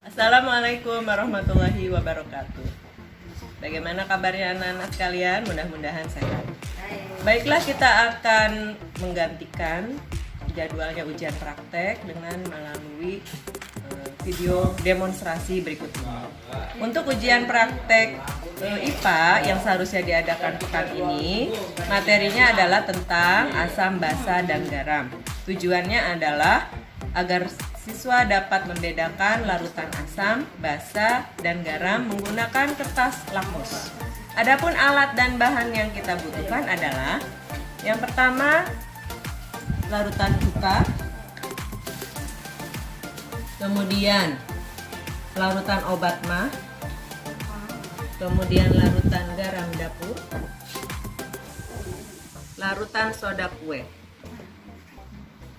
Assalamualaikum warahmatullahi wabarakatuh. Bagaimana kabarnya anak-anak sekalian? Mudah-mudahan sehat. Baiklah, kita akan menggantikan jadwalnya ujian praktek dengan melalui video demonstrasi berikut ini. Untuk ujian praktek IPA yang seharusnya diadakan pekan ini, materinya adalah tentang asam, basa, dan garam. Tujuannya adalah agar siswa dapat membedakan larutan asam, basa, dan garam menggunakan kertas lakmus. Adapun alat dan bahan yang kita butuhkan adalah yang pertama larutan cuka, kemudian larutan obat mah, kemudian larutan garam dapur, larutan soda kue,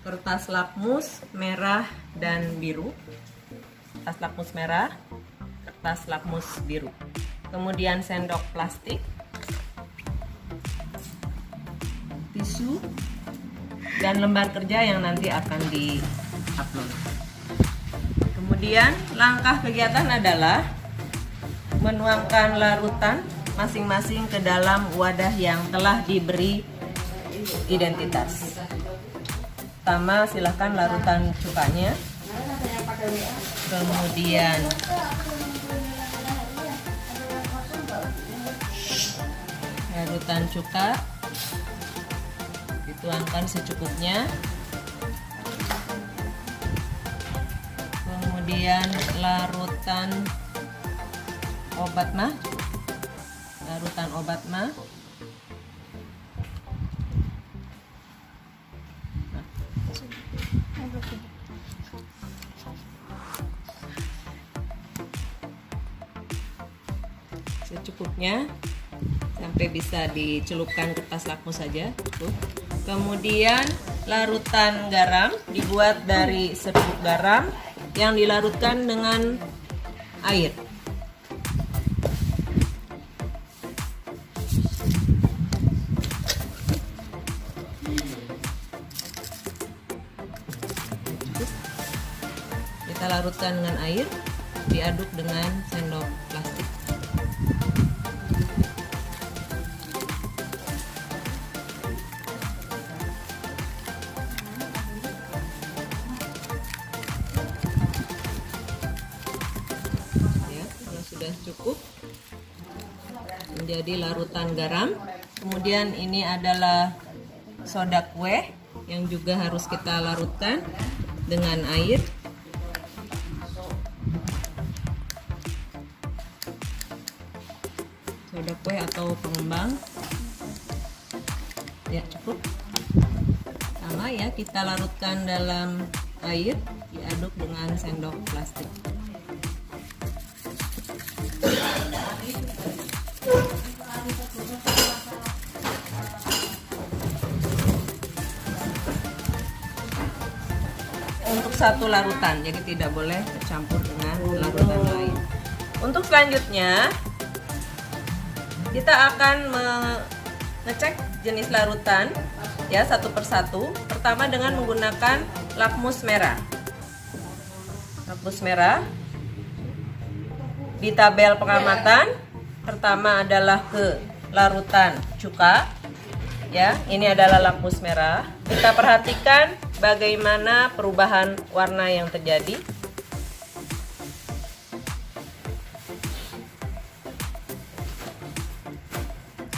kertas lakmus merah dan biru, kertas lakmus merah, kertas lakmus biru, kemudian sendok plastik, tisu, dan lembar kerja yang nanti akan di-upload. Kemudian langkah kegiatan adalah menuangkan larutan masing-masing ke dalam wadah yang telah diberi identitas. Pertama, silahkan larutan cukanya, kemudian larutan cuka dituangkan secukupnya, kemudian larutan obat mah, secukupnya sampai bisa dicelupkan kertas lakmus saja. Kemudian larutan garam dibuat dari serbuk garam yang dilarutkan dengan air. Kita larutkan dengan air, diaduk dengan sendok plastik. Sudah cukup menjadi larutan garam. Kemudian ini adalah soda kue yang juga harus kita larutkan dengan air. Soda kue atau pengembang, ya cukup. Sama ya, kita larutkan dalam air, diaduk dengan sendok plastik. Untuk satu larutan, jadi tidak boleh tercampur dengan larutan lain. Untuk selanjutnya, kita akan mengecek jenis larutan ya satu persatu. Pertama dengan menggunakan lakmus merah. Lakmus merah di tabel pengamatan pertama adalah ke larutan cuka. Ya, ini adalah lakmus merah. Kita perhatikan bagaimana perubahan warna yang terjadi.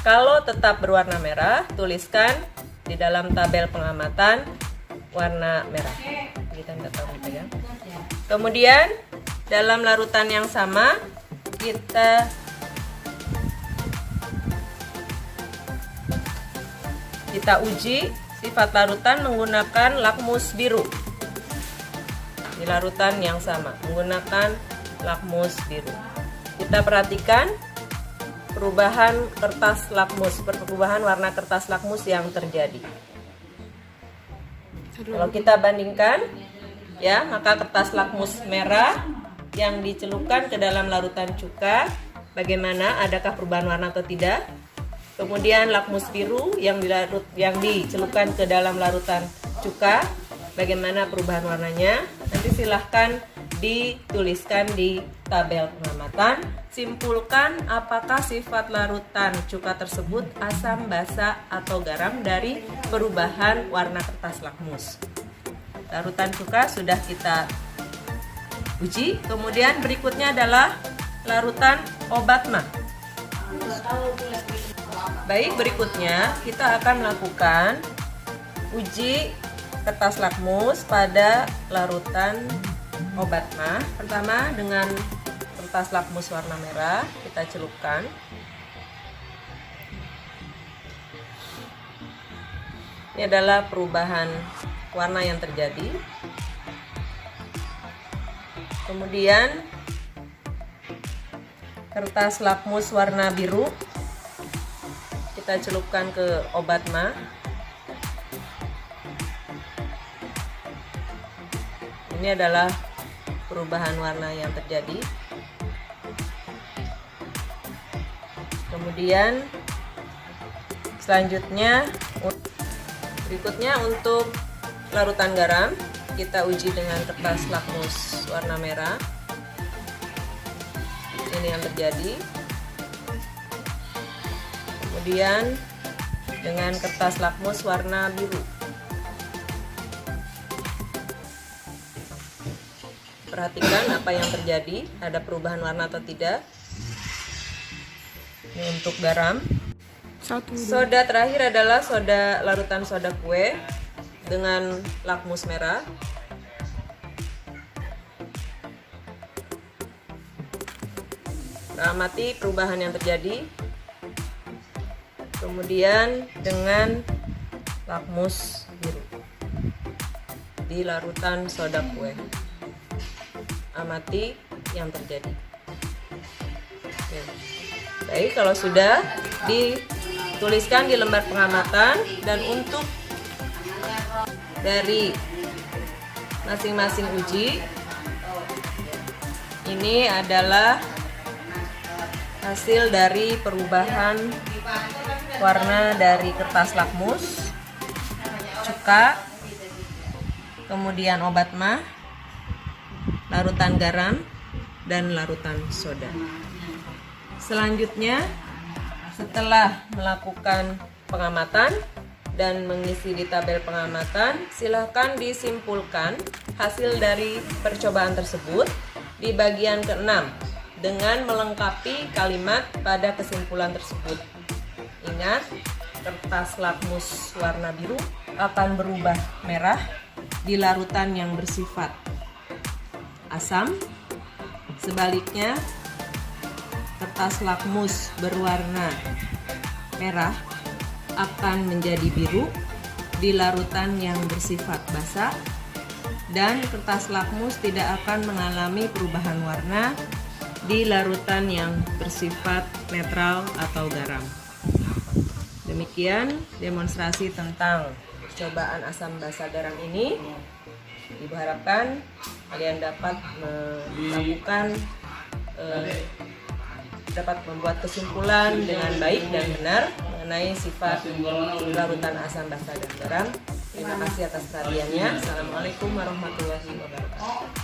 Kalau tetap berwarna merah, tuliskan di dalam tabel pengamatan warna merah. Kemudian dalam larutan yang sama kita uji sifat larutan menggunakan lakmus biru. Di larutan yang sama menggunakan lakmus biru. Kita perhatikan perubahan kertas lakmus, perubahan warna kertas lakmus yang terjadi. Kalau kita bandingkan, ya, maka kertas lakmus merah yang dicelupkan ke dalam larutan cuka, bagaimana? Adakah perubahan warna atau tidak? Kemudian lakmus biru yang dicelupkan ke dalam larutan cuka, bagaimana perubahan warnanya? Nanti silahkan dituliskan di tabel pengamatan. Simpulkan apakah sifat larutan cuka tersebut asam, basa, atau garam dari perubahan warna kertas lakmus. Larutan cuka sudah kita uji. Kemudian berikutnya adalah larutan obat mah. Baik, berikutnya kita akan melakukan uji kertas lakmus pada larutan obat mah. Pertama, dengan kertas lakmus warna merah kita celupkan. Ini adalah perubahan warna yang terjadi. Kemudian kertas lakmus warna biru kita celupkan ke obat mah. Ini adalah perubahan warna yang terjadi. Kemudian berikutnya untuk larutan garam kita uji dengan kertas lakmus warna merah. Ini yang terjadi. Kemudian dengan kertas lakmus warna biru. Perhatikan apa yang terjadi, ada perubahan warna atau tidak. Ini untuk garam. Soda terakhir adalah larutan soda kue dengan lakmus merah. Amati perubahan yang terjadi. Kemudian dengan lakmus biru di larutan soda kue. Amati yang terjadi. Oke. Baik, kalau sudah dituliskan di lembar pengamatan, dan untuk dari masing-masing uji ini adalah hasil dari perubahan warna dari kertas lakmus, cuka, kemudian obat mah, larutan garam, dan larutan soda. Selanjutnya, setelah melakukan pengamatan dan mengisi di tabel pengamatan, silakan disimpulkan hasil dari percobaan tersebut di bagian ke-6 dengan melengkapi kalimat pada kesimpulan tersebut. Ingat, kertas lakmus warna biru akan berubah merah di larutan yang bersifat asam. Sebaliknya, kertas lakmus berwarna merah akan menjadi biru di larutan yang bersifat basa, dan kertas lakmus tidak akan mengalami perubahan warna di larutan yang bersifat netral atau garam. Demikian demonstrasi tentang percobaan asam basa garam ini. Ibu harapkan kalian dapat melakukan dapat membuat kesimpulan dengan baik dan benar mengenai sifat larutan asam basa dan garam. Terima kasih atas perhatiannya. Assalamualaikum warahmatullahi wabarakatuh.